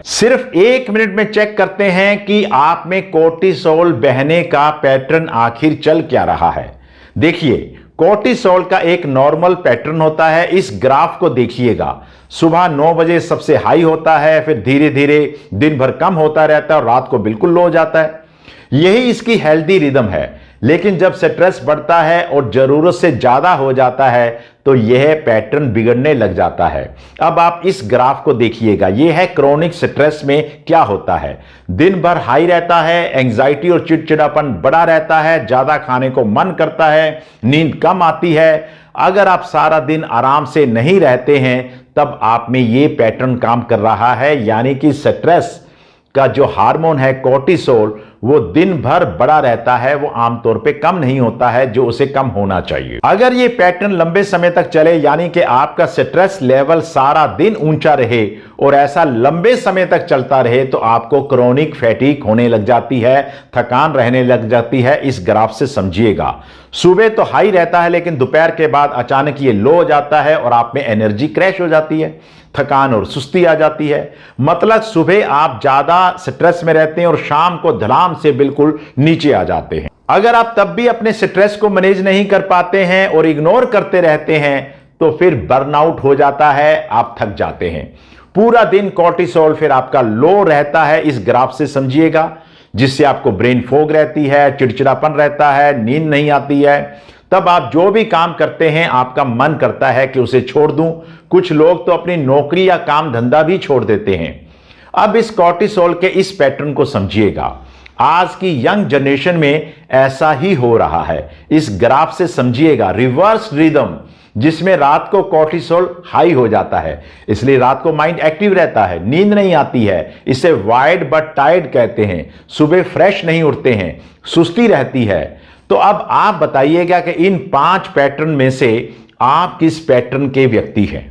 सिर्फ 1 मिनट में चेक करते हैं कि आप में कोर्टिसोल बहने का पैटर्न आखिर चल क्या रहा है। देखिए, कोर्टिसोल का एक नॉर्मल पैटर्न होता है। इस ग्राफ को देखिएगा, सुबह 9 बजे सबसे हाई होता है, फिर धीरे धीरे दिन भर कम होता रहता है और रात को बिल्कुल लो हो जाता है। यही इसकी हेल्दी रिदम है। लेकिन जब स्ट्रेस बढ़ता है और जरूरत से ज्यादा हो जाता है तो यह पैटर्न बिगड़ने लग जाता है। अब आप इस ग्राफ को देखिएगा, यह है क्रोनिक स्ट्रेस में क्या होता है। दिन भर हाई रहता है, एंजाइटी और चिड़चिड़ापन बड़ा रहता है, ज्यादा खाने को मन करता है, नींद कम आती है। अगर आप सारा दिन आराम से नहीं रहते हैं तब आप में यह पैटर्न काम कर रहा है, यानी कि स्ट्रेस का जो हार्मोन है कोर्टिसोल वो दिन भर बड़ा रहता है, वो आमतौर पे कम नहीं होता है जो उसे कम होना चाहिए। अगर ये पैटर्न लंबे समय तक चले, यानी कि आपका स्ट्रेस लेवल सारा दिन ऊंचा रहे और ऐसा लंबे समय तक चलता रहे तो आपको क्रोनिक फैटीग होने लग जाती है, थकान रहने लग जाती है। इस ग्राफ से समझिएगा, सुबह तो हाई रहता है लेकिन दोपहर के बाद अचानक ये लो हो जाता है और आप में एनर्जी क्रैश हो जाती है, थकान और सुस्ती आ जाती है। मतलब सुबह आप ज्यादा स्ट्रेस में रहते हैं और शाम को धड़ाम से बिल्कुल नीचे आ जाते हैं। अगर आप तब भी अपने स्ट्रेस को मैनेज नहीं कर पाते हैं और इग्नोर करते रहते हैं तो फिर बर्नआउट हो जाता है, आप थक जाते हैं। पूरा दिन कोर्टिसोल फिर आपका लो रहता है, इस ग्राफ से समझिएगा, जिससे आपको ब्रेन फॉग रहती है, चिड़चिड़ापन रहता है, नींद नहीं आती है। तब आप जो भी काम करते हैं आपका मन करता है कि उसे छोड़ दूं। कुछ लोग तो अपनी नौकरी या काम धंधा भी छोड़ देते हैं। अब इस कोर्टिसोल के इस पैटर्न को समझिएगा, आज की यंग जनरेशन में ऐसा ही हो रहा है। इस ग्राफ से समझिएगा, रिवर्स रिदम, जिसमें रात को कोर्टिसोल हाई हो जाता है, इसलिए रात को माइंड एक्टिव रहता है, नींद नहीं आती है, इसे वाइड बट टायर्ड कहते हैं। सुबह फ्रेश नहीं उठते हैं, सुस्ती रहती है। तो अब आप बताइएगा कि इन 5 पैटर्न में से आप किस पैटर्न के व्यक्ति हैं।